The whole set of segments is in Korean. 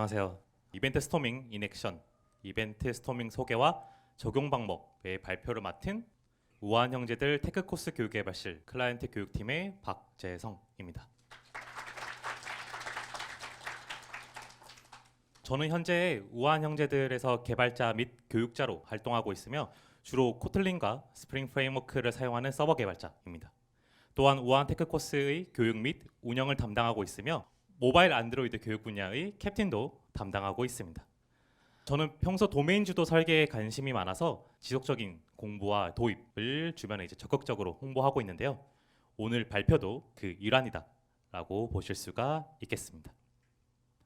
안녕하세요. 이벤트 스토밍 인 액션, 이벤트 스토밍 소개와 적용 방법의 발표를 맡은 우한 형제들 테크코스 교육개발실 클라이언트 교육팀의 박재성입니다. 저는 현재 우한 형제들에서 개발자 및 교육자로 활동하고 있으며 주로 코틀린과 스프링 프레임워크를 사용하는 서버 개발자입니다. 또한 우한 테크코스의 교육 및 운영을 담당하고 있으며 모바일 안드로이드 교육 분야의 캡틴도 담당하고 있습니다. 저는 평소 도메인 주도 설계에 관심이 많아서 지속적인 공부와 도입을 주변에 이제 적극적으로 홍보하고 있는데요. 오늘 발표도 그 일환이다라고 보실 수가 있겠습니다.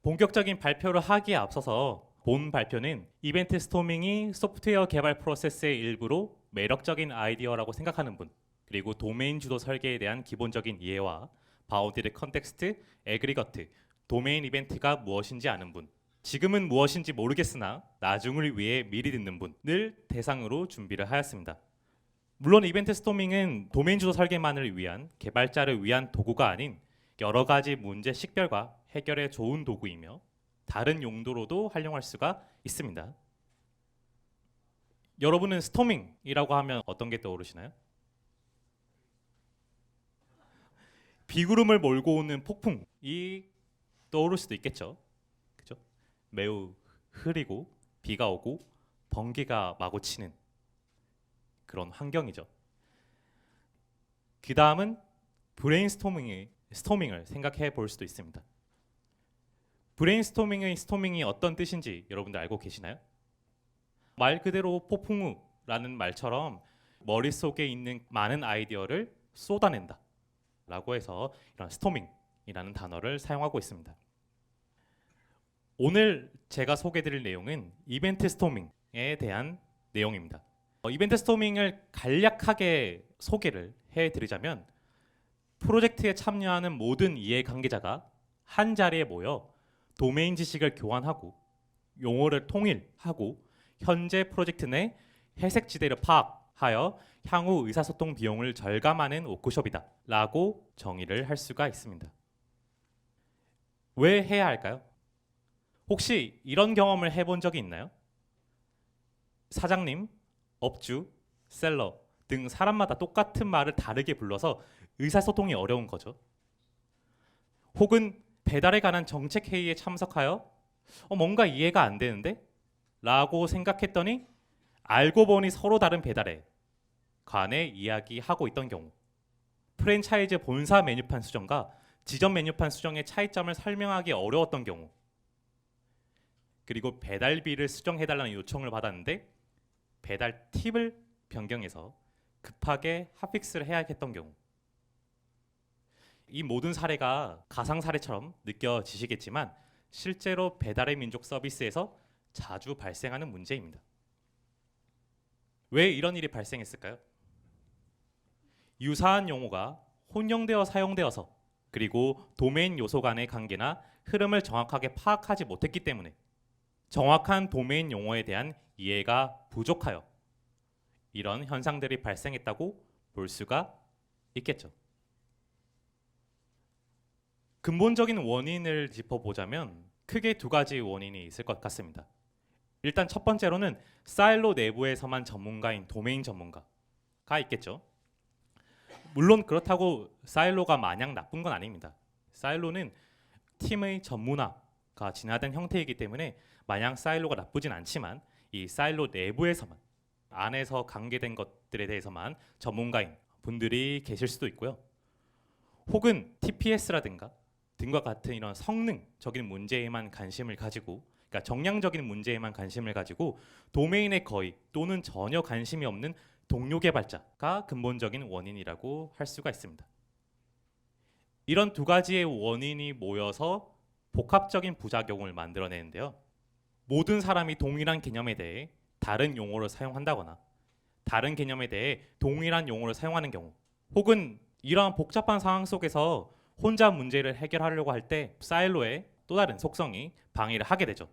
본격적인 발표를 하기에 앞서서 본 발표는 이벤트 스토밍이 소프트웨어 개발 프로세스의 일부로 매력적인 아이디어라고 생각하는 분, 그리고 도메인 주도 설계에 대한 기본적인 이해와 바운티드 컨텍스트, 에그리거트, 도메인 이벤트가 무엇인지 아는 분, 지금은 무엇인지 모르겠으나 나중을 위해 미리 듣는 분을 대상으로 준비를 하였습니다. 물론 이벤트 스토밍은 도메인 주도 설계만을 위한 개발자를 위한 도구가 아닌 여러 가지 문제 식별과 해결에 좋은 도구이며 다른 용도로도 활용할 수가 있습니다. 여러분은 스토밍이라고 하면 어떤 게 떠오르시나요? 비구름을 몰고 오는 폭풍이 떠오를 수도 있겠죠. 그죠? 매우 흐리고 비가 오고 번개가 마구 치는 그런 환경이죠. 그 다음은 스토밍을 생각해 볼 수도 있습니다. 브레인스토밍의 스토밍이 어떤 뜻인지 여러분들 알고 계시나요? 말 그대로 폭풍우라는 말처럼 머릿속에 있는 많은 아이디어를 쏟아낸다 라고 해서 이런 스토밍이라는 단어를 사용하고 있습니다. 오늘 제가 소개드릴 내용은 이벤트 스토밍에 대한 내용입니다. 이벤트 스토밍을 간략하게 소개를 해드리자면 프로젝트에 참여하는 모든 이해관계자가 한 자리에 모여 도메인 지식을 교환하고 용어를 통일하고 현재 프로젝트 내 회색지대를 파악하여 향후 의사소통 비용을 절감하는 워크숍이다 라고 정의를 할 수가 있습니다. 왜 해야 할까요? 혹시 이런 경험을 해본 적이 있나요? 사장님, 업주, 셀러 등 사람마다 똑같은 말을 다르게 불러서 의사소통이 어려운 거죠. 혹은 배달에 관한 정책회의에 참석하여 뭔가 이해가 안 되는데? 라고 생각했더니 알고 보니 서로 다른 배달에 관해 이야기하고 있던 경우, 프랜차이즈 본사 메뉴판 수정과 지점 메뉴판 수정의 차이점을 설명하기 어려웠던 경우, 그리고 배달비를 수정해달라는 요청을 받았는데 배달 팁을 변경해서 급하게 핫픽스를 해야 했던 경우, 이 모든 사례가 가상 사례처럼 느껴지시겠지만 실제로 배달의 민족 서비스에서 자주 발생하는 문제입니다. 왜 이런 일이 발생했을까요? 유사한 용어가 혼용되어 사용되어서, 그리고 도메인 요소 간의 관계나 흐름을 정확하게 파악하지 못했기 때문에 정확한 도메인 용어에 대한 이해가 부족하여 이런 현상들이 발생했다고 볼 수가 있겠죠. 근본적인 원인을 짚어보자면 크게 두 가지 원인이 있을 것 같습니다. 일단 첫 번째로는 사일로 내부에서만 전문가인 도메인 전문가가 있겠죠. 물론 그렇다고 사일로가 마냥 나쁜 건 아닙니다. 사일로는 팀의 전문화가 진화된 형태이기 때문에 마냥 사일로가 나쁘진 않지만 이 사일로 내부에서만, 안에서 관계된 것들에 대해서만 전문가인 분들이 계실 수도 있고요. 혹은 TPS라든가 등과 같은 이런 성능적인 문제에만 관심을 가지고, 그러니까 정량적인 문제에만 관심을 가지고 도메인에 거의 또는 전혀 관심이 없는 동료 개발자가 근본적인 원인이라고 할 수가 있습니다. 이런 두 가지의 원인이 모여서 복합적인 부작용을 만들어내는데요. 모든 사람이 동일한 개념에 대해 다른 용어를 사용한다거나 다른 개념에 대해 동일한 용어를 사용하는 경우, 혹은 이러한 복잡한 상황 속에서 혼자 문제를 해결하려고 할 때 사일로의 또 다른 속성이 방해를 하게 되죠.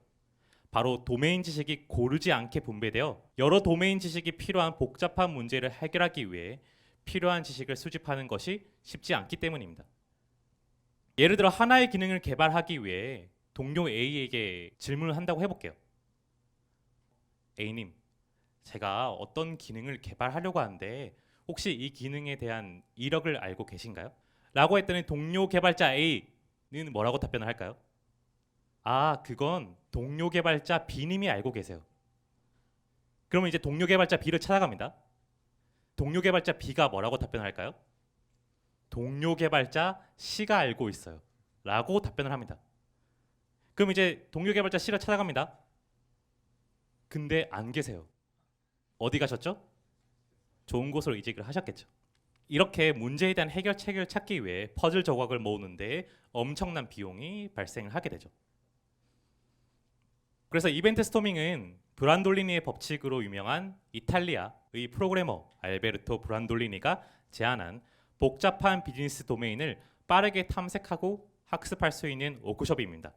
바로 도메인 지식이 고르지 않게 분배되어 여러 도메인 지식이 필요한 복잡한 문제를 해결하기 위해 필요한 지식을 수집하는 것이 쉽지 않기 때문입니다. 예를 들어 하나의 기능을 개발하기 위해 동료 A에게 질문을 한다고 해볼게요. A님, 제가 어떤 기능을 개발하려고 하는데 혹시 이 기능에 대한 이력을 알고 계신가요? 라고 했더니 동료 개발자 A는 뭐라고 답변을 할까요? 아, 그건 동료 개발자 B님이 알고 계세요. 그러면 이제 동료 개발자 B를 찾아갑니다. 동료 개발자 B가 뭐라고 답변할까요? 동료 개발자 C가 알고 있어요. 라고 답변을 합니다. 그럼 이제 동료 개발자 C를 찾아갑니다. 근데 안 계세요. 어디 가셨죠? 좋은 곳으로 이직을 하셨겠죠. 이렇게 문제에 대한 해결책을 찾기 위해 퍼즐 조각을 모으는데 엄청난 비용이 발생을 하게 되죠. 그래서 이벤트 스토밍은 브란돌리니의 법칙으로 유명한 이탈리아의 프로그래머 알베르토 브란돌리니가 제안한 복잡한 비즈니스 도메인을 빠르게 탐색하고 학습할 수 있는 워크숍입니다.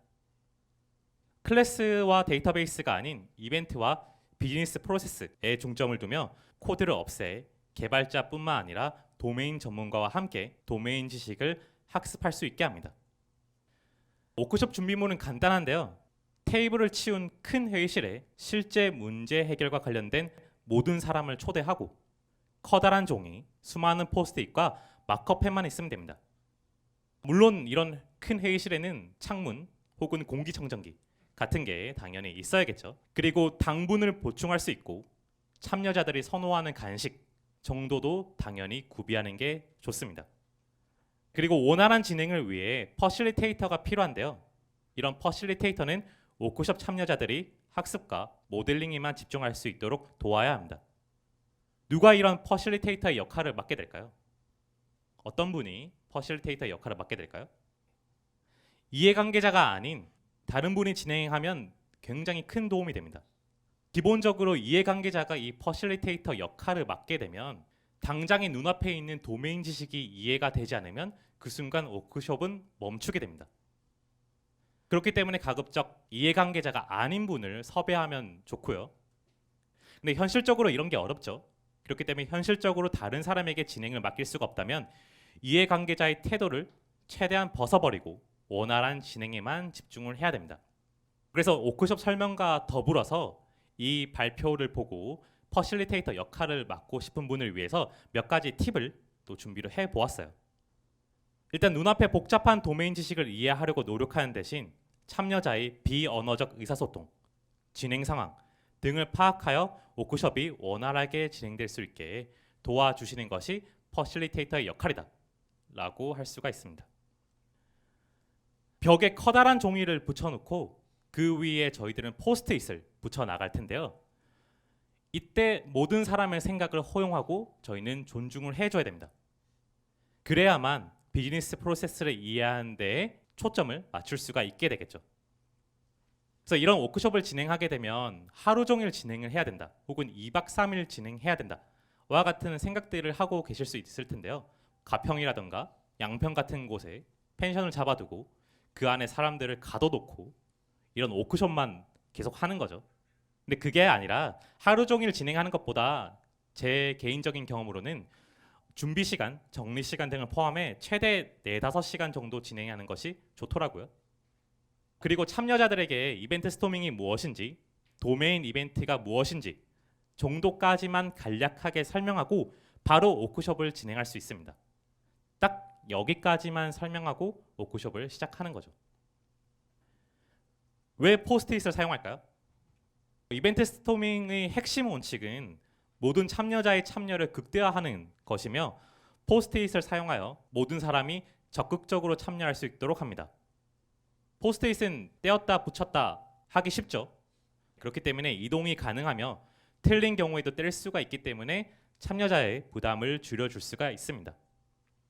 클래스와 데이터베이스가 아닌 이벤트와 비즈니스 프로세스에 중점을 두며 코드를 없애 개발자뿐만 아니라 도메인 전문가와 함께 도메인 지식을 학습할 수 있게 합니다. 워크숍 준비물은 간단한데요. 테이블을 치운 큰 회의실에 실제 문제 해결과 관련된 모든 사람을 초대하고 커다란 종이, 수많은 포스트잇과 마커펜만 있으면 됩니다. 물론 이런 큰 회의실에는 창문 혹은 공기청정기 같은 게 당연히 있어야겠죠. 그리고 당분을 보충할 수 있고 참여자들이 선호하는 간식 정도도 당연히 구비하는 게 좋습니다. 그리고 원활한 진행을 위해 퍼실리테이터가 필요한데요. 이런 퍼실리테이터는 워크숍 참여자들이 학습과 모델링에만 집중할 수 있도록 도와야 합니다. 누가 이런 퍼실리테이터의 역할을 맡게 될까요? 어떤 분이 퍼실리테이터 역할을 맡게 될까요? 이해관계자가 아닌 다른 분이 진행하면 굉장히 큰 도움이 됩니다. 기본적으로 이해관계자가 이 퍼실리테이터 역할을 맡게 되면 당장의 눈앞에 있는 도메인 지식이 이해가 되지 않으면 그 순간 워크숍은 멈추게 됩니다. 그렇기 때문에 가급적 이해관계자가 아닌 분을 섭외하면 좋고요. 근데 현실적으로 이런 게 어렵죠. 그렇기 때문에 현실적으로 다른 사람에게 진행을 맡길 수가 없다면 이해관계자의 태도를 최대한 벗어버리고 원활한 진행에만 집중을 해야 됩니다. 그래서 워크숍 설명과 더불어서 이 발표를 보고 퍼실리테이터 역할을 맡고 싶은 분을 위해서 몇 가지 팁을 또 준비를 해보았어요. 일단 눈앞에 복잡한 도메인 지식을 이해하려고 노력하는 대신 참여자의 비언어적 의사소통, 진행 상황 등을 파악하여 워크숍이 원활하게 진행될 수 있게 도와주시는 것이 퍼실리테이터의 역할이다 라고 할 수가 있습니다. 벽에 커다란 종이를 붙여놓고 그 위에 저희들은 포스트잇을 붙여 나갈 텐데요. 이때 모든 사람의 생각을 허용하고 저희는 존중을 해줘야 됩니다. 그래야만 비즈니스 프로세스를 이해하는 데에 초점을 맞출 수가 있게 되겠죠. 그래서 이런 워크숍을 진행하게 되면 하루 종일 진행을 해야 된다, 혹은 2박 3일 진행해야 된다 와 같은 생각들을 하고 계실 수 있을 텐데요. 가평이라던가 양평 같은 곳에 펜션을 잡아두고 그 안에 사람들을 가둬놓고 이런 워크숍만 계속 하는 거죠. 근데 그게 아니라 하루 종일 진행하는 것보다 제 개인적인 경험으로는 준비 시간, 정리 시간 등을 포함해 최대 4-5시간 정도 진행하는 것이 좋더라고요. 그리고 참여자들에게 이벤트 스토밍이 무엇인지, 도메인 이벤트가 무엇인지 정도까지만 간략하게 설명하고 바로 워크숍을 진행할 수 있습니다. 딱 여기까지만 설명하고 워크숍을 시작하는 거죠. 왜 포스트잇을 사용할까요? 이벤트 스토밍의 핵심 원칙은 모든 참여자의 참여를 극대화하는 것이며 포스트잇을 사용하여 모든 사람이 적극적으로 참여할 수 있도록 합니다. 포스트잇은 떼었다 붙였다 하기 쉽죠. 그렇기 때문에 이동이 가능하며 틀린 경우에도 뗄 수가 있기 때문에 참여자의 부담을 줄여줄 수가 있습니다.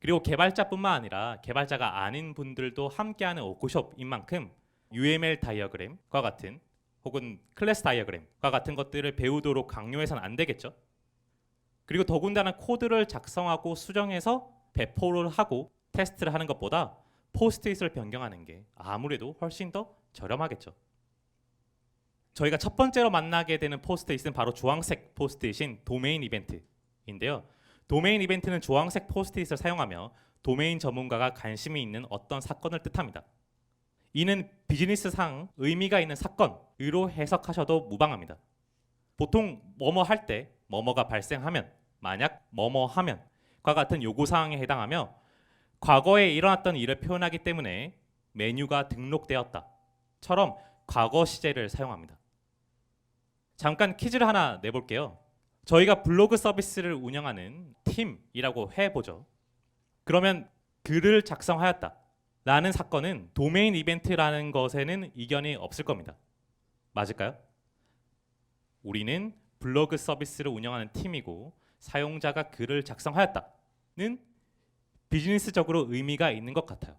그리고 개발자뿐만 아니라 개발자가 아닌 분들도 함께하는 워크숍인 만큼 UML 다이어그램과 같은 혹은 클래스 다이어그램과 같은 것들을 배우도록 강요해서는 안 되겠죠. 그리고 더군다나 코드를 작성하고 수정해서 배포를 하고 테스트를 하는 것보다 포스트잇을 변경하는 게 아무래도 훨씬 더 저렴하겠죠. 저희가 첫 번째로 만나게 되는 포스트잇은 바로 주황색 포스트잇인 도메인 이벤트인데요. 도메인 이벤트는 주황색 포스트잇을 사용하며 도메인 전문가가 관심이 있는 어떤 사건을 뜻합니다. 이는 비즈니스상 의미가 있는 사건으로 해석하셔도 무방합니다. 보통 뭐뭐 할 때 뭐뭐가 발생하면, 만약 뭐뭐 하면과 같은 요구사항에 해당하며 과거에 일어났던 일을 표현하기 때문에 메뉴가 등록되었다처럼 과거 시제를 사용합니다. 잠깐 퀴즈를 하나 내볼게요. 저희가 블로그 서비스를 운영하는 팀이라고 해보죠. 그러면 글을 작성하였다 라는 사건은 도메인 이벤트라는 것에는 이견이 없을 겁니다. 맞을까요? 우리는 블로그 서비스를 운영하는 팀이고 사용자가 글을 작성하였다는 비즈니스적으로 의미가 있는 것 같아요.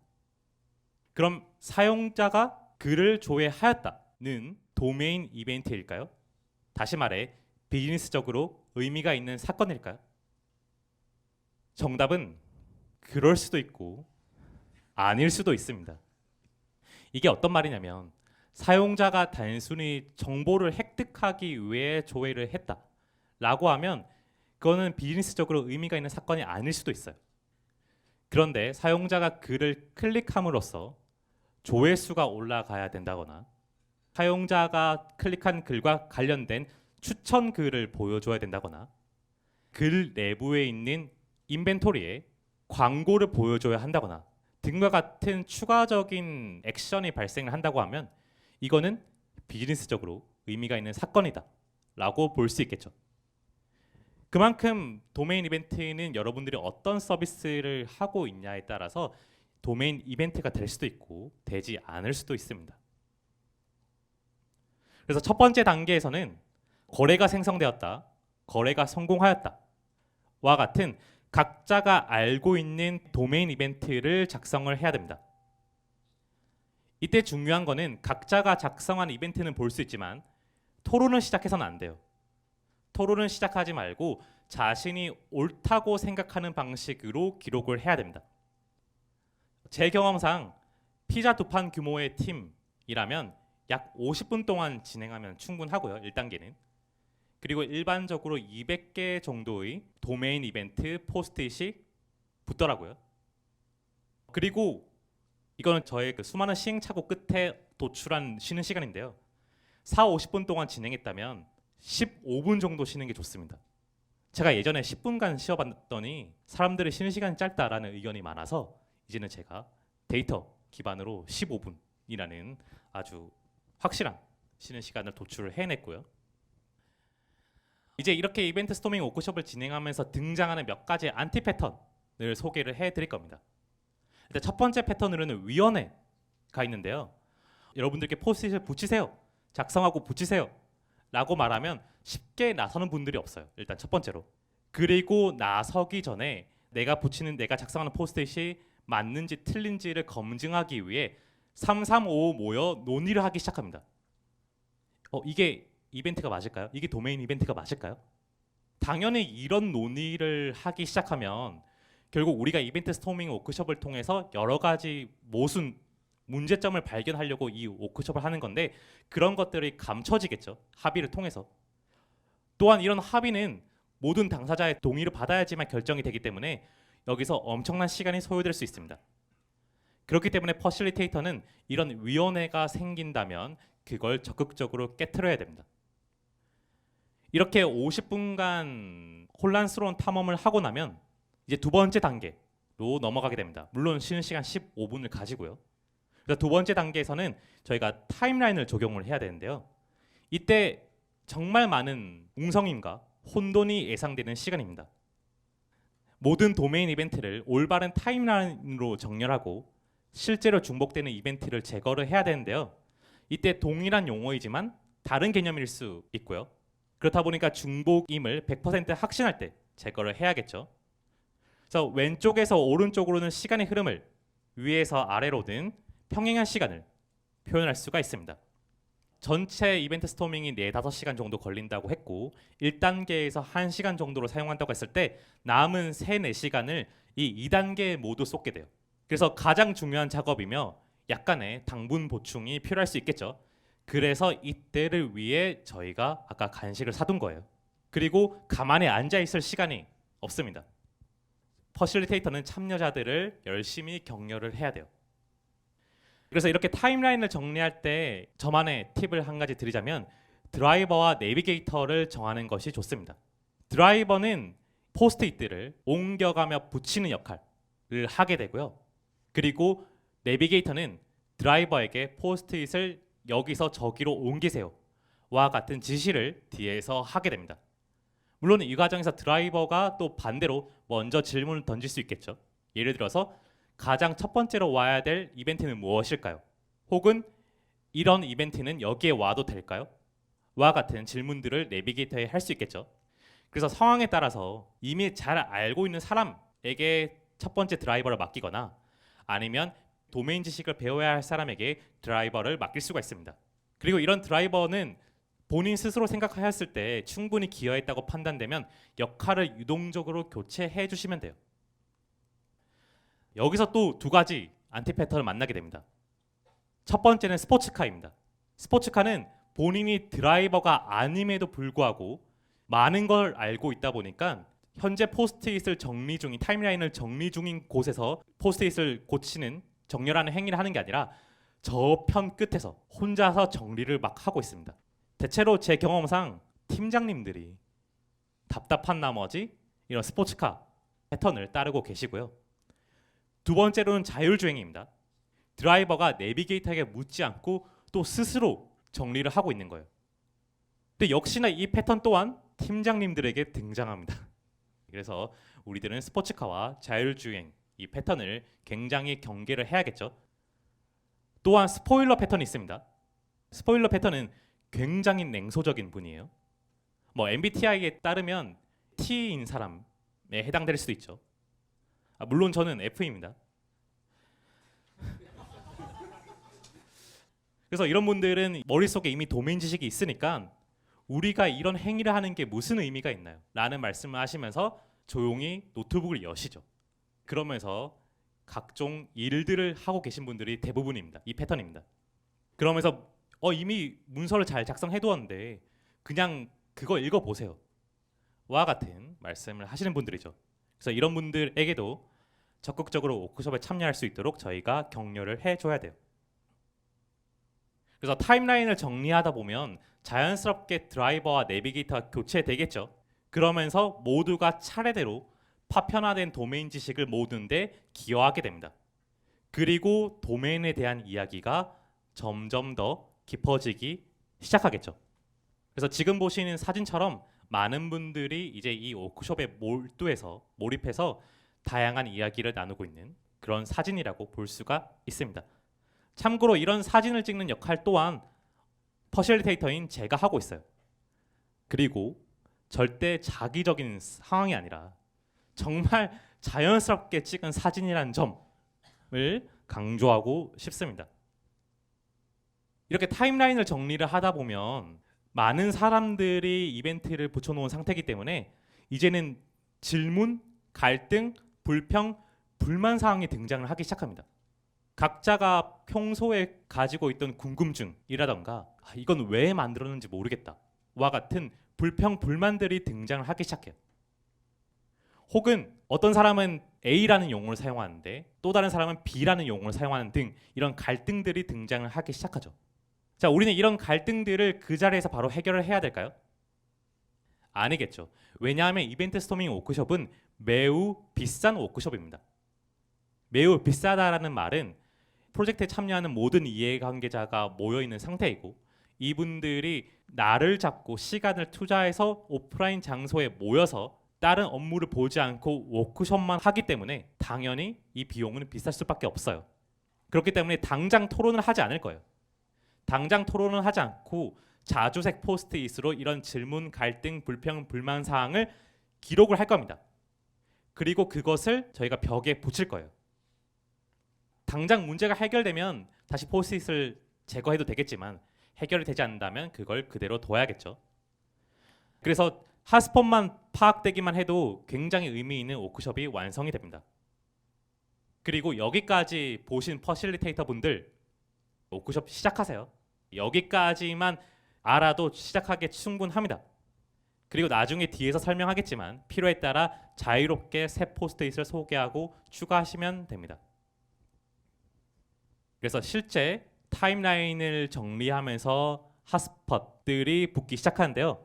그럼 사용자가 글을 조회하였다는 도메인 이벤트일까요? 다시 말해 비즈니스적으로 의미가 있는 사건일까요? 정답은 그럴 수도 있고 아닐 수도 있습니다. 이게 어떤 말이냐면 사용자가 단순히 정보를 획득하기 위해 조회를 했다라고 하면 그거는 비즈니스적으로 의미가 있는 사건이 아닐 수도 있어요. 그런데 사용자가 글을 클릭함으로써 조회수가 올라가야 된다거나 사용자가 클릭한 글과 관련된 추천 글을 보여줘야 된다거나 글 내부에 있는 인벤토리에 광고를 보여줘야 한다거나 등과 같은 추가적인 액션이 발생을 한다고 하면 이거는 비즈니스적으로 의미가 있는 사건이다 라고 볼 수 있겠죠. 그만큼 도메인 이벤트는 여러분들이 어떤 서비스를 하고 있냐에 따라서 도메인 이벤트가 될 수도 있고 되지 않을 수도 있습니다. 그래서 첫 번째 단계에서는 거래가 생성되었다, 거래가 성공하였다 와 같은 각자가 알고 있는 도메인 이벤트를 작성을 해야 됩니다. 이때 중요한 거는 각자가 작성한 이벤트는 볼 수 있지만 토론을 시작해서는 안 돼요. 토론을 시작하지 말고 자신이 옳다고 생각하는 방식으로 기록을 해야 됩니다. 제 경험상 피자 두 판 규모의 팀이라면 약 50분 동안 진행하면 충분하고요. 1단계는. 그리고 일반적으로 200개 정도의 도메인 이벤트 포스트잇이 붙더라고요. 그리고 이거는 저의 그 수많은 시행착오 끝에 도출한 쉬는 시간인데요. 50분 동안 진행했다면 15분 정도 쉬는 게 좋습니다. 제가 예전에 10분간 쉬어봤더니 사람들이 쉬는 시간이 짧다라는 의견이 많아서 이제는 제가 데이터 기반으로 15분이라는 아주 확실한 쉬는 시간을 도출을 해냈고요. 이제 이렇게 이벤트 스토밍 워크숍을 진행하면서 등장하는 몇 가지 안티 패턴을 소개를 해드릴 겁니다. 일단 첫 번째 패턴으로는 위원회가 있는데요. 여러분들께 포스트잇을 붙이세요. 작성하고 붙이세요. 라고 말하면 쉽게 나서는 분들이 없어요. 일단 첫 번째로. 그리고 나서기 전에 내가 작성하는 포스트잇이 맞는지 틀린지를 검증하기 위해 335 모여 논의를 하기 시작합니다. 이게 이벤트가 맞을까요? 이게 도메인 이벤트가 맞을까요? 당연히 이런 논의를 하기 시작하면 결국 우리가 이벤트 스토밍 워크숍을 통해서 여러 가지 모순 문제점을 발견하려고 이 워크숍을 하는 건데 그런 것들이 감춰지겠죠. 합의를 통해서. 또한 이런 합의는 모든 당사자의 동의를 받아야지만 결정이 되기 때문에 여기서 엄청난 시간이 소요될 수 있습니다. 그렇기 때문에 퍼실리테이터는 이런 위원회가 생긴다면 그걸 적극적으로 깨트려야 됩니다. 이렇게 50분간 혼란스러운 탐험을 하고 나면 이제 두 번째 단계로 넘어가게 됩니다. 물론 쉬는 시간 15분을 가지고요. 그래서 두 번째 단계에서는 저희가 타임라인을 적용을 해야 되는데요. 이때 정말 많은 웅성임과 혼돈이 예상되는 시간입니다. 모든 도메인 이벤트를 올바른 타임라인으로 정렬하고 실제로 중복되는 이벤트를 제거를 해야 되는데요. 이때 동일한 용어이지만 다른 개념일 수 있고요. 그렇다 보니까 중복임을 100% 확신할 때 제거를 해야겠죠. 그래서 왼쪽에서 오른쪽으로는 시간의 흐름을 위에서 아래로든 평행한 시간을 표현할 수가 있습니다. 전체 이벤트 스토밍이 4-5시간 정도 걸린다고 했고 1단계에서 1시간 정도로 사용한다고 했을 때 남은 3-4시간을 이 2단계에 모두 쏟게 돼요. 그래서 가장 중요한 작업이며 약간의 당분 보충이 필요할 수 있겠죠. 그래서 이때를 위해 저희가 아까 간식을 사둔 거예요. 그리고 가만히 앉아 있을 시간이 없습니다. 퍼실리테이터는 참여자들을 열심히 격려를 해야 돼요. 그래서 이렇게 타임라인을 정리할 때 저만의 팁을 한 가지 드리자면 드라이버와 내비게이터를 정하는 것이 좋습니다. 드라이버는 포스트잇들을 옮겨가며 붙이는 역할을 하게 되고요. 그리고 내비게이터는 드라이버에게 포스트잇을 여기서 저기로 옮기세요 와 같은 지시를 뒤에서 하게 됩니다. 물론 이 과정에서 드라이버가 또 반대로 먼저 질문을 던질 수 있겠죠. 예를 들어서 가장 첫 번째로 와야 될 이벤트는 무엇일까요? 혹은 이런 이벤트는 여기에 와도 될까요? 와 같은 질문들을 내비게이터에 할 수 있겠죠. 그래서 상황에 따라서 이미 잘 알고 있는 사람에게 첫 번째 드라이버를 맡기거나 아니면 도메인 지식을 배워야 할 사람에게 드라이버를 맡길 수가 있습니다. 그리고 이런 드라이버는 본인 스스로 생각하였을 때 충분히 기여했다고 판단되면 역할을 유동적으로 교체해 주시면 돼요. 여기서 또 두 가지 안티 패턴을 만나게 됩니다. 첫 번째는 스포츠카입니다. 스포츠카는 본인이 드라이버가 아님에도 불구하고 많은 걸 알고 있다 보니까 현재 포스트잇을 정리 중인 타임라인을 정리 중인 곳에서 포스트잇을 고치는 정렬하는 행위를 하는 게 아니라 저편 끝에서 혼자서 정리를 막 하고 있습니다. 대체로 제 경험상 팀장님들이 답답한 나머지 이런 스포츠카 패턴을 따르고 계시고요. 두 번째로는 자율주행입니다. 드라이버가 내비게이터에게 묻지 않고 또 스스로 정리를 하고 있는 거예요. 근데 역시나 이 패턴 또한 팀장님들에게 등장합니다. 그래서 우리들은 스포츠카와 자율주행 이 패턴을 굉장히 경계를 해야겠죠. 또한 스포일러 패턴이 있습니다. 스포일러 패턴은 굉장히 냉소적인 분이에요. 뭐 MBTI에 따르면 T인 사람에 해당될 수도 있죠. 물론 저는 F입니다. 그래서 이런 분들은 머릿속에 이미 도메인 지식이 있으니까 우리가 이런 행위를 하는 게 무슨 의미가 있나요? 라는 말씀을 하시면서 조용히 노트북을 여시죠. 그러면서 각종 일들을 하고 계신 분들이 대부분입니다. 이 패턴입니다. 그러면서 이미 문서를 잘 작성해두었는데 그냥 그거 읽어보세요 와 같은 말씀을 하시는 분들이죠. 그래서 이런 분들에게도 적극적으로 워크숍에 참여할 수 있도록 저희가 격려를 해줘야 돼요. 그래서 타임라인을 정리하다 보면 자연스럽게 드라이버와 내비게이터가 교체되겠죠. 그러면서 모두가 차례대로 파편화된 도메인 지식을 모으는데 기여하게 됩니다. 그리고 도메인에 대한 이야기가 점점 더 깊어지기 시작하겠죠. 그래서 지금 보시는 사진처럼 많은 분들이 이제 이 워크숍에 몰입해서 다양한 이야기를 나누고 있는 그런 사진이라고 볼 수가 있습니다. 참고로 이런 사진을 찍는 역할 또한 퍼실리테이터인 제가 하고 있어요. 그리고 절대 자기적인 상황이 아니라 정말 자연스럽게 찍은 사진이라는 점을 강조하고 싶습니다. 이렇게 타임라인을 정리를 하다 보면 많은 사람들이 이벤트를 붙여놓은 상태이기 때문에 이제는 질문, 갈등, 불평, 불만 사항이 등장을 하기 시작합니다. 각자가 평소에 가지고 있던 궁금증이라던가 이건 왜 만들었는지 모르겠다 와 같은 불평, 불만들이 등장을 하기 시작해요. 혹은 어떤 사람은 A라는 용어를 사용하는데 또 다른 사람은 B라는 용어를 사용하는 등 이런 갈등들이 등장을 하기 시작하죠. 자, 우리는 이런 갈등들을 그 자리에서 바로 해결을 해야 될까요? 아니겠죠. 왜냐하면 이벤트 스토밍 워크숍은 매우 비싼 워크숍입니다. 매우 비싸다라는 말은 프로젝트에 참여하는 모든 이해관계자가 모여있는 상태이고 이분들이 날을 잡고 시간을 투자해서 오프라인 장소에 모여서 다른 업무를 보지 않고 워크숍만 하기 때문에 당연히 이 비용은 비쌀 수밖에 없어요. 그렇기 때문에 당장 토론을 하지 않을 거예요. 당장 토론을 하지 않고 자주색 포스트잇으로 이런 질문, 갈등, 불평, 불만 사항을 기록을 할 겁니다. 그리고 그것을 저희가 벽에 붙일 거예요. 당장 문제가 해결되면 다시 포스트잇을 제거해도 되겠지만 해결이 되지 않는다면 그걸 그대로 둬야겠죠. 그래서 핫스팟만 파악되기만 해도 굉장히 의미 있는 워크숍이 완성이 됩니다. 그리고 여기까지 보신 퍼실리테이터 분들 워크숍 시작하세요. 여기까지만 알아도 시작하기에 충분합니다. 그리고 나중에 뒤에서 설명하겠지만 필요에 따라 자유롭게 새 포스트잇을 소개하고 추가하시면 됩니다. 그래서 실제 타임라인을 정리하면서 핫스팟들이 붙기 시작하는데요.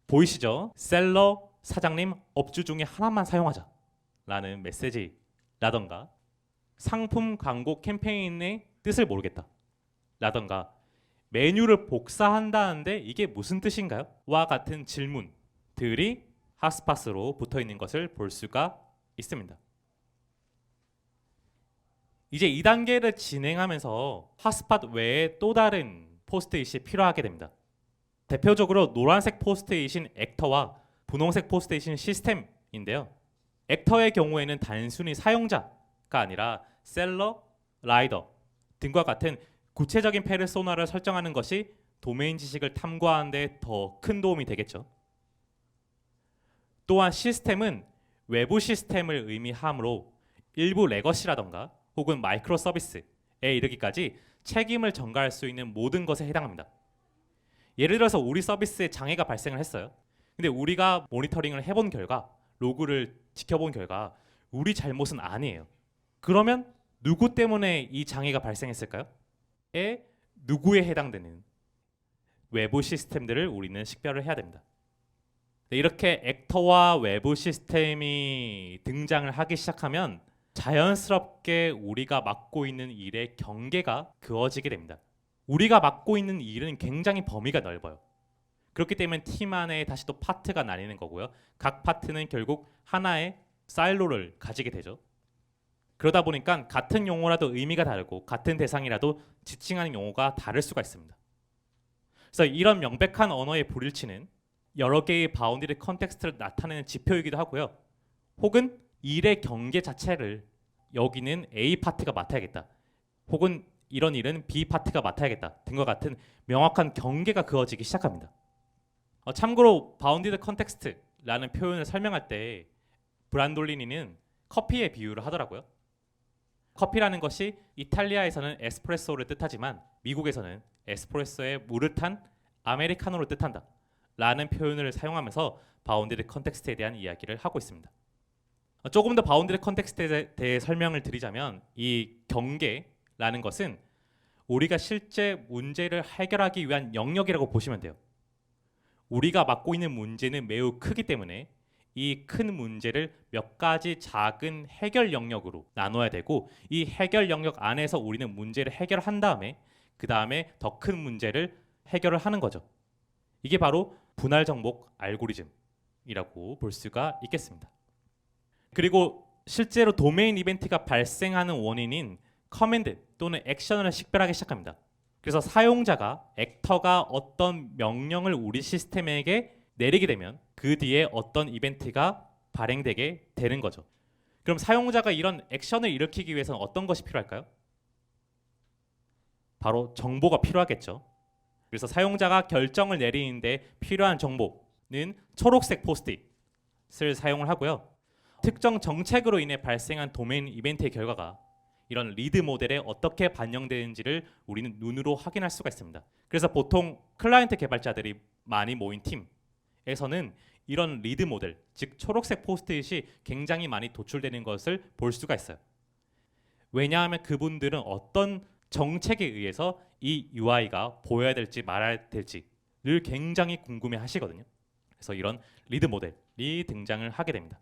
보이시죠? 셀러, 사장님, 업주 중에 하나만 사용하자 라는 메시지라던가 상품 광고 캠페인의 뜻을 모르겠다 라던가 메뉴를 복사한다는데 이게 무슨 뜻인가요? 와 같은 질문들이 핫스팟으로 붙어 있는 것을 볼 수가 있습니다. 이제 2단계를 진행하면서 핫스팟 외에 또 다른 포스트잇이 필요하게 됩니다. 대표적으로 노란색 포스트잇인 액터와 분홍색 포스트잇인 시스템인데요. 액터의 경우에는 단순히 사용자가 아니라 셀러, 라이더 등과 같은 구체적인 페르소나를 설정하는 것이 도메인 지식을 탐구하는 데 더 큰 도움이 되겠죠. 또한 시스템은 외부 시스템을 의미하므로 일부 레거시라던가 혹은 마이크로 서비스에 이르기까지 책임을 전가할 수 있는 모든 것에 해당합니다. 예를 들어서 우리 서비스에 장애가 발생을 했어요. 근데 우리가 모니터링을 해본 결과, 로그를 지켜본 결과 우리 잘못은 아니에요. 그러면 누구 때문에 이 장애가 발생했을까요? 누구에 해당되는 외부 시스템들을 우리는 식별을 해야 됩니다. 이렇게 액터와 외부 시스템이 등장을 하기 시작하면 자연스럽게 우리가 맡고 있는 일의 경계가 그어지게 됩니다. 우리가 맡고 있는 일은 굉장히 범위가 넓어요. 그렇기 때문에 팀 안에 다시 또 파트가 나뉘는 거고요. 각 파트는 결국 하나의 사일로를 가지게 되죠. 그러다 보니까 같은 용어라도 의미가 다르고 같은 대상이라도 지칭하는 용어가 다를 수가 있습니다. 그래서 이런 명백한 언어의 불일치는 여러 개의 바운디드 컨텍스트를 나타내는 지표이기도 하고요. 혹은 일의 경계 자체를 여기는 A 파트가 맡아야겠다. 혹은 이런 일은 B 파트가 맡아야겠다. 등과 같은 명확한 경계가 그어지기 시작합니다. 참고로 바운디드 컨텍스트라는 표현을 설명할 때 브란돌리니는 커피의 비유를 하더라고요. 커피라는 것이 이탈리아에서는 에스프레소를 뜻하지만 미국에서는 에스프레소에 물을 탄 아메리카노를 뜻한다 라는 표현을 사용하면서 바운디드 컨텍스트에 대한 이야기를 하고 있습니다. 조금 더 바운디드 컨텍스트에 대해 설명을 드리자면 이 경계라는 것은 우리가 실제 문제를 해결하기 위한 영역이라고 보시면 돼요. 우리가 맡고 있는 문제는 매우 크기 때문에 이 큰 문제를 몇 가지 작은 해결 영역으로 나눠야 되고 이 해결 영역 안에서 우리는 문제를 해결한 다음에 그 다음에 더 큰 문제를 해결을 하는 거죠. 이게 바로 분할 정복 알고리즘이라고 볼 수가 있겠습니다. 그리고 실제로 도메인 이벤트가 발생하는 원인인 커맨드 또는 액션을 식별하기 시작합니다. 그래서 사용자가 액터가 어떤 명령을 우리 시스템에게 내리게 되면 그 뒤에 어떤 이벤트가 발행되게 되는 거죠. 그럼 사용자가 이런 액션을 일으키기 위해서는 어떤 것이 필요할까요? 바로 정보가 필요하겠죠. 그래서 사용자가 결정을 내리는데 필요한 정보는 초록색 포스트잇을 사용을 하고요. 특정 정책으로 인해 발생한 도메인 이벤트의 결과가 이런 리드 모델에 어떻게 반영되는지를 우리는 눈으로 확인할 수가 있습니다. 그래서 보통 클라이언트 개발자들이 많이 모인 팀에서는 이런 리드 모델, 즉 초록색 포스트잇이 굉장히 많이 도출되는 것을 볼 수가 있어요. 왜냐하면 그분들은 어떤 정책에 의해서 이 UI가 보여야 될지 말아야 될지를 굉장히 궁금해 하시거든요. 그래서 이런 리드 모델이 등장을 하게 됩니다.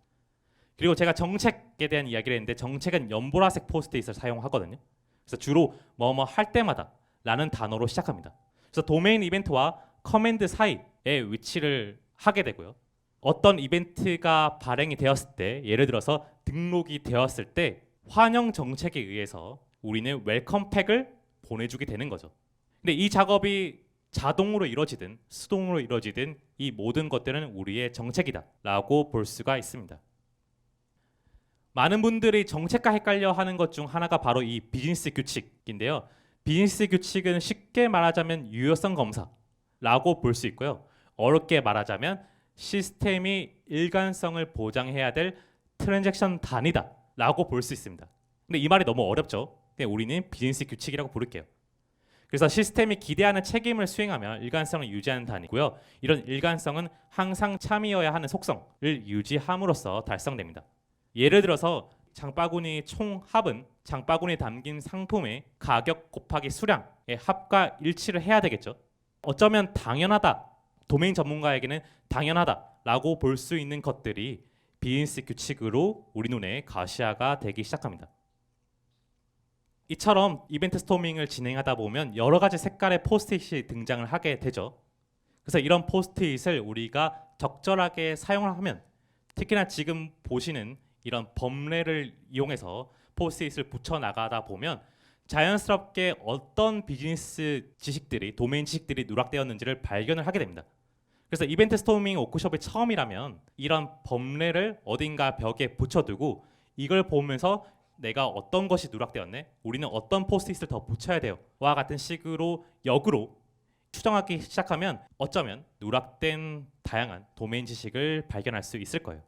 그리고 제가 정책에 대한 이야기를 했는데 정책은 연보라색 포스트잇을 사용하거든요. 그래서 주로 뭐뭐 할 때마다 라는 단어로 시작합니다. 그래서 도메인 이벤트와 커맨드 사이에 위치를 하게 되고요. 어떤 이벤트가 발행이 되었을 때 예를 들어서 등록이 되었을 때 환영 정책에 의해서 우리는 웰컴 팩을 보내주게 되는 거죠. 근데 이 작업이 자동으로 이루어지든 수동으로 이루어지든 이 모든 것들은 우리의 정책이다라고 볼 수가 있습니다. 많은 분들이 정책과 헷갈려 하는 것 중 하나가 바로 이 비즈니스 규칙인데요. 비즈니스 규칙은 쉽게 말하자면 유효성 검사라고 볼 수 있고요. 어렵게 말하자면 시스템이 일관성을 보장해야 될 트랜잭션 단위다라고 볼 수 있습니다. 근데 이 말이 너무 어렵죠. 근데 우리는 비즈니스 규칙이라고 부를게요. 그래서 시스템이 기대하는 책임을 수행하며 일관성을 유지하는 단위고요. 이런 일관성은 항상 참이어야 하는 속성을 유지함으로써 달성됩니다. 예를 들어서 장바구니 총 합은 장바구니에 담긴 상품의 가격 곱하기 수량의 합과 일치를 해야 되겠죠. 어쩌면 당연하다, 도메인 전문가에게는 당연하다라고 볼 수 있는 것들이 비즈니스 규칙으로 우리 눈에 가시화가 되기 시작합니다. 이처럼 이벤트 스토밍을 진행하다 보면 여러 가지 색깔의 포스트잇이 등장을 하게 되죠. 그래서 이런 포스트잇을 우리가 적절하게 사용을 하면, 특히나 지금 보시는 이런 범례를 이용해서 포스트잇을 붙여 나가다 보면 자연스럽게 어떤 비즈니스 지식들이, 도메인 지식들이 누락되었는지를 발견을 하게 됩니다. 그래서 이벤트 스토밍 워크숍이 처음이라면 이런 범례를 어딘가 벽에 붙여두고 이걸 보면서 내가 어떤 것이 누락되었네, 우리는 어떤 포스트잇을 더 붙여야 돼요 와 같은 식으로 역으로 추정하기 시작하면 어쩌면 누락된 다양한 도메인 지식을 발견할 수 있을 거예요.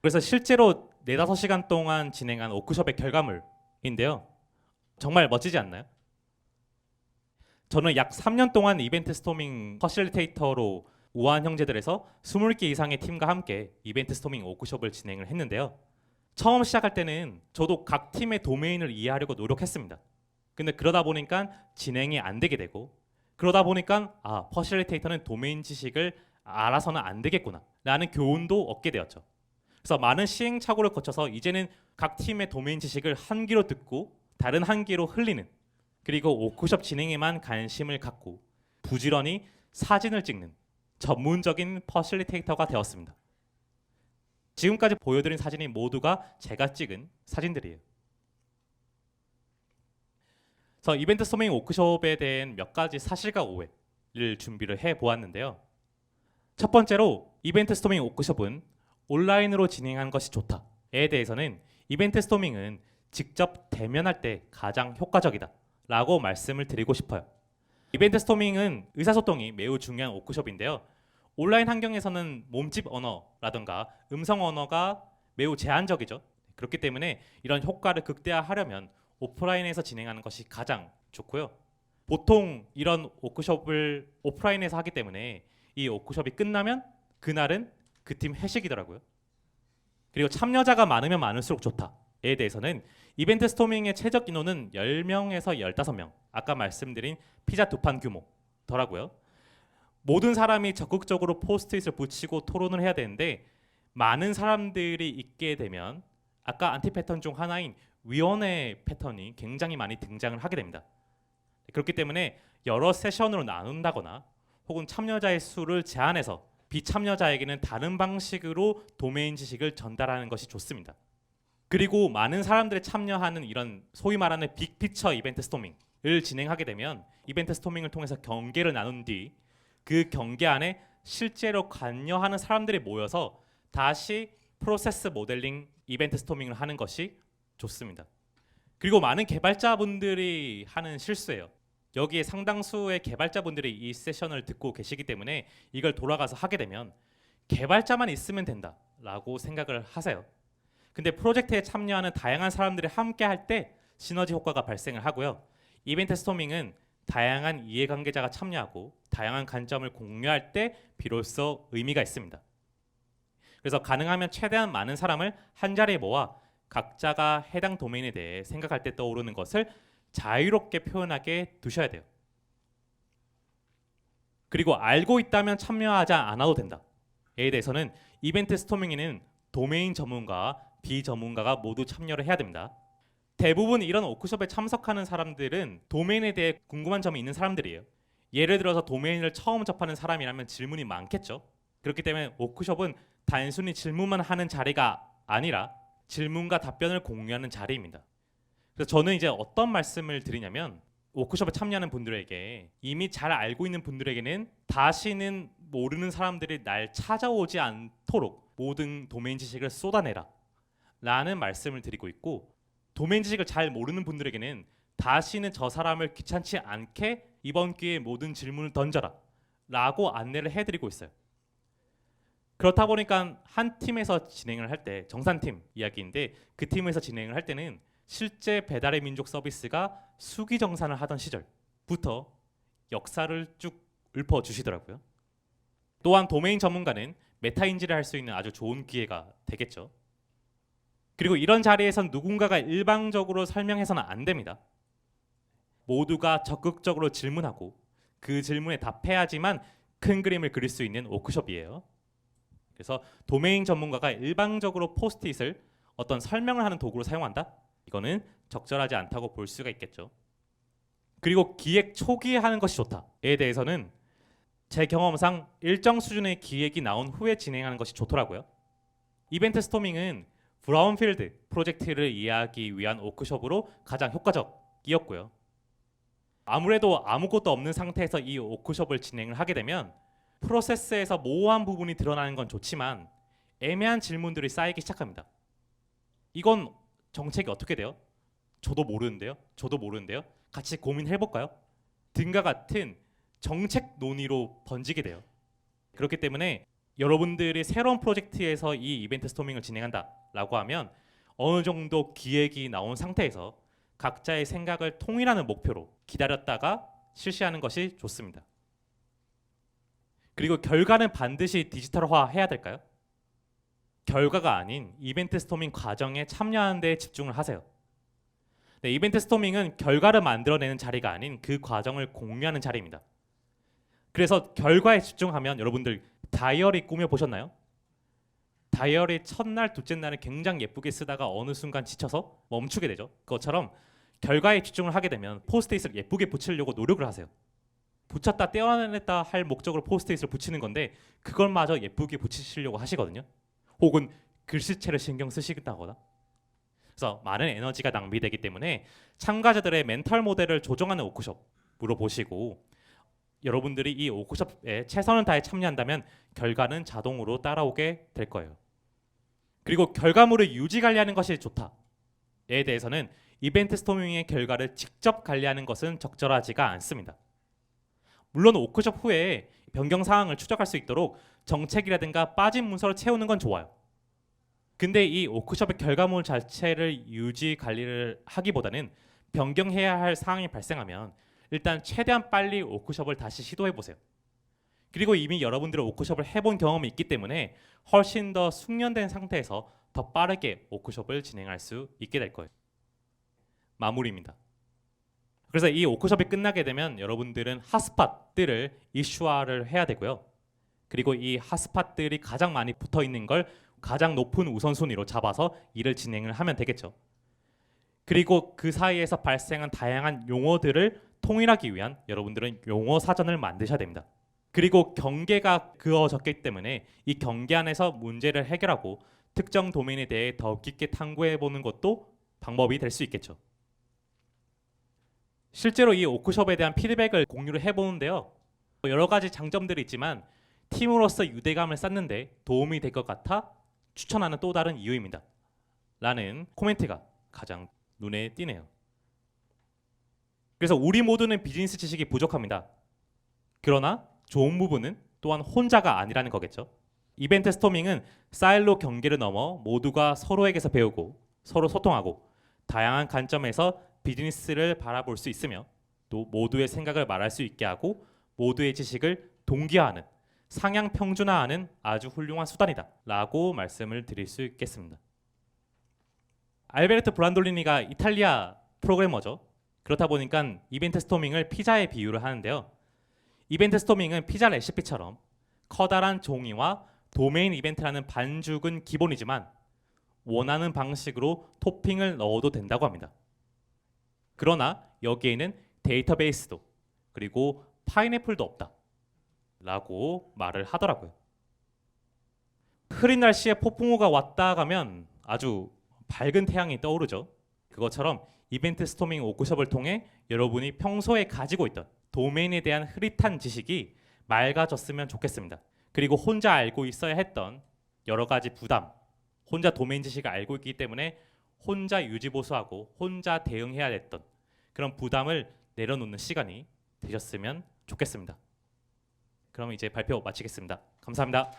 그래서 실제로 4-5시간 동안 진행한 워크숍의 결과물인데요. 정말 멋지지 않나요? 저는 약 3년 동안 이벤트 스토밍 퍼실리테이터로 우아한 형제들에서 20개 이상의 팀과 함께 이벤트 스토밍 워크숍을 진행을 했는데요. 처음 시작할 때는 저도 각 팀의 도메인을 이해하려고 노력했습니다. 근데 그러다 보니까 진행이 안 되게 되고, 그러다 보니까 퍼실리테이터는 도메인 지식을 알아서는 안 되겠구나 라는 교훈도 얻게 되었죠. 그래서 많은 시행착오를 거쳐서 이제는 각 팀의 도메인 지식을 한 귀로 듣고 다른 한 귀로 흘리는, 그리고 워크숍 진행에만 관심을 갖고 부지런히 사진을 찍는 전문적인 퍼실리테이터가 되었습니다. 지금까지 보여드린 사진이 모두가 제가 찍은 사진들이에요. 그래서 이벤트 스토밍 워크숍에 대한 몇 가지 사실과 오해를 준비를 해보았는데요. 첫 번째로 이벤트 스토밍 워크숍은 온라인으로 진행한 것이 좋다에 대해서는 이벤트 스토밍은 직접 대면할 때 가장 효과적이다 라고 말씀을 드리고 싶어요. 이벤트 스토밍은 의사소통이 매우 중요한 워크숍인데요. 온라인 환경에서는 몸집 언어라든가 음성 언어가 매우 제한적이죠. 그렇기 때문에 이런 효과를 극대화하려면 오프라인에서 진행하는 것이 가장 좋고요. 보통 이런 워크숍을 오프라인에서 하기 때문에 이 워크숍이 끝나면 그날은 그 팀 회식이더라고요. 그리고 참여자가 많으면 많을수록 좋다에 대해서는 이벤트 스토밍의 최적 인원은 10명에서 15명, 아까 말씀드린 피자 2판 규모더라고요. 모든 사람이 적극적으로 포스트잇을 붙이고 토론을 해야 되는데, 많은 사람들이 있게 되면 아까 안티 패턴 중 하나인 위원회 패턴이 굉장히 많이 등장을 하게 됩니다. 그렇기 때문에 여러 세션으로 나눈다거나 혹은 참여자의 수를 제한해서 비참여자에게는 다른 방식으로 도메인 지식을 전달하는 것이 좋습니다. 그리고 많은 사람들이 참여하는 이런 소위 말하는 빅피처 이벤트 스토밍을 진행하게 되면 이벤트 스토밍을 통해서 경계를 나눈 뒤 그 경계 안에 실제로 관여하는 사람들이 모여서 다시 프로세스 모델링 이벤트 스토밍을 하는 것이 좋습니다. 그리고 많은 개발자분들이 하는 실수예요. 여기에 상당수의 개발자분들이 이 세션을 듣고 계시기 때문에 이걸 돌아가서 하게 되면 개발자만 있으면 된다라고 생각을 하세요. 근데 프로젝트에 참여하는 다양한 사람들이 함께 할 때 시너지 효과가 발생을 하고요. 이벤트 스토밍은 다양한 이해관계자가 참여하고 다양한 관점을 공유할 때 비로소 의미가 있습니다. 그래서 가능하면 최대한 많은 사람을 한 자리에 모아 각자가 해당 도메인에 대해 생각할 때 떠오르는 것을 자유롭게 표현하게 두셔야 돼요. 그리고 알고 있다면 참여하지 않아도 된다에 대해서는 이벤트 스토밍에는 도메인 전문가와 비전문가가 모두 참여를 해야 됩니다. 대부분 이런 워크숍에 참석하는 사람들은 도메인에 대해 궁금한 점이 있는 사람들이에요. 예를 들어서 도메인을 처음 접하는 사람이라면 질문이 많겠죠. 그렇기 때문에 워크숍은 단순히 질문만 하는 자리가 아니라 질문과 답변을 공유하는 자리입니다. 그래서 저는 이제 어떤 말씀을 드리냐면, 워크숍에 참여하는 분들에게 이미 잘 알고 있는 분들에게는 다시는 모르는 사람들이 날 찾아오지 않도록 모든 도메인 지식을 쏟아내라 라는 말씀을 드리고 있고, 도메인 지식을 잘 모르는 분들에게는 다시는 저 사람을 귀찮지 않게 이번 기회에 모든 질문을 던져라 라고 안내를 해드리고 있어요. 그렇다 보니까 한 팀에서 진행을 할 때, 정산팀 이야기인데 그 팀에서 진행을 할 때는 실제 배달의 민족 서비스가 수기정산을 하던 시절부터 역사를 쭉 읊어주시더라고요. 또한 도메인 전문가는 메타인지를 할 수 있는 아주 좋은 기회가 되겠죠. 그리고 이런 자리에선 누군가가 일방적으로 설명해서는 안 됩니다. 모두가 적극적으로 질문하고 그 질문에 답해야지만 큰 그림을 그릴 수 있는 워크숍이에요. 그래서 도메인 전문가가 일방적으로 포스트잇을 어떤 설명을 하는 도구로 사용한다? 이거는 적절하지 않다고 볼 수가 있겠죠. 그리고 기획 초기에 하는 것이 좋다에 대해서는 제 경험상 일정 수준의 기획이 나온 후에 진행하는 것이 좋더라고요. 이벤트 스토밍은 브라운필드 프로젝트를 이해하기 위한 워크숍으로 가장 효과적이었고요. 아무래도 아무것도 없는 상태에서 이 워크숍을 진행을 하게 되면 프로세스에서 모호한 부분이 드러나는 건 좋지만 애매한 질문들이 쌓이기 시작합니다. 이건 정책이 어떻게 돼요? 저도 모르는데요. 저도 모르는데요. 같이 고민해볼까요? 등과 같은 정책 논의로 번지게 돼요. 그렇기 때문에 여러분들이 새로운 프로젝트에서 이 이벤트 스토밍을 진행한다라고 하면 어느 정도 기획이 나온 상태에서 각자의 생각을 통일하는 목표로 기다렸다가 실시하는 것이 좋습니다. 그리고 결과는 반드시 디지털화해야 될까요? 결과가 아닌 이벤트 스토밍 과정에 참여하는 데 집중을 하세요. 네, 이벤트 스토밍은 결과를 만들어내는 자리가 아닌 그 과정을 공유하는 자리입니다. 그래서 결과에 집중하면 여러분들 다이어리 꾸며보셨나요? 다이어리 첫날, 둘째 날은 굉장히 예쁘게 쓰다가 어느 순간 지쳐서 멈추게 되죠. 그것처럼 결과에 집중을 하게 되면 포스트잇을 예쁘게 붙이려고 노력을 하세요. 붙였다 떼어냈다 할 목적으로 포스트잇을 붙이는 건데 그걸마저 예쁘게 붙이시려고 하시거든요. 혹은 글씨체를 신경 쓰시다거나. 그래서 많은 에너지가 낭비되기 때문에 참가자들의 멘탈 모델을 조정하는 워크숍으로 보시고 여러분들이 이 워크숍에 최선을 다해 참여한다면 결과는 자동으로 따라오게 될 거예요. 그리고 결과물을 유지 관리하는 것이 좋다에 대해서는 이벤트 스토밍의 결과를 직접 관리하는 것은 적절하지가 않습니다. 물론 워크숍 후에 변경 사항을 추적할 수 있도록 정책이라든가 빠진 문서를 채우는 건 좋아요. 근데 이 워크숍의 결과물 자체를 유지 관리를 하기보다는 변경해야 할 사항이 발생하면 일단 최대한 빨리 워크숍을 다시 시도해 보세요. 그리고 이미 여러분들은 워크숍을 해본 경험이 있기 때문에 훨씬 더 숙련된 상태에서 더 빠르게 워크숍을 진행할 수 있게 될 거예요. 마무리입니다. 그래서 이 워크숍이 끝나게 되면 여러분들은 핫스팟들을 이슈화를 해야 되고요. 그리고 이 핫스팟들이 가장 많이 붙어 있는 걸 가장 높은 우선순위로 잡아서 일을 진행을 하면 되겠죠. 그리고 그 사이에서 발생한 다양한 용어들을 통일하기 위한 여러분들은 용어 사전을 만드셔야 됩니다. 그리고 경계가 그어졌기 때문에 이 경계 안에서 문제를 해결하고 특정 도메인에 대해 더 깊게 탐구해 보는 것도 방법이 될 수 있겠죠. 실제로 이 워크숍에 대한 피드백을 공유를 해보는데요. 여러 가지 장점들이 있지만 팀으로서 유대감을 쌓는데 도움이 될 것 같아 추천하는 또 다른 이유입니다. 라는 코멘트가 가장 눈에 띄네요. 그래서 우리 모두는 비즈니스 지식이 부족합니다. 그러나 좋은 부분은 또한 혼자가 아니라는 거겠죠. 이벤트 스토밍은 사일로 경계를 넘어 모두가 서로에게서 배우고 서로 소통하고 다양한 관점에서 비즈니스를 바라볼 수 있으며 또 모두의 생각을 말할 수 있게 하고 모두의 지식을 동기화하는 상향 평준화하는 아주 훌륭한 수단이다 라고 말씀을 드릴 수 있겠습니다. 알베르토 브란돌리니가 이탈리아 프로그래머죠. 그렇다 보니까 이벤트 스토밍을 피자에 비유를 하는데요. 이벤트 스토밍은 피자 레시피처럼 커다란 종이와 도메인 이벤트라는 반죽은 기본이지만 원하는 방식으로 토핑을 넣어도 된다고 합니다. 그러나 여기에는 데이터베이스도 그리고 파인애플도 없다 라고 말을 하더라고요. 흐린 날씨에 폭풍우가 왔다 가면 아주 밝은 태양이 떠오르죠. 그것처럼 이벤트 스토밍 워크숍을 통해 여러분이 평소에 가지고 있던 도메인에 대한 흐릿한 지식이 맑아졌으면 좋겠습니다. 그리고 혼자 알고 있어야 했던 여러 가지 부담, 혼자 도메인 지식을 알고 있기 때문에 혼자 유지보수하고 혼자 대응해야 했던 그런 부담을 내려놓는 시간이 되셨으면 좋겠습니다. 그럼 이제 발표 마치겠습니다. 감사합니다.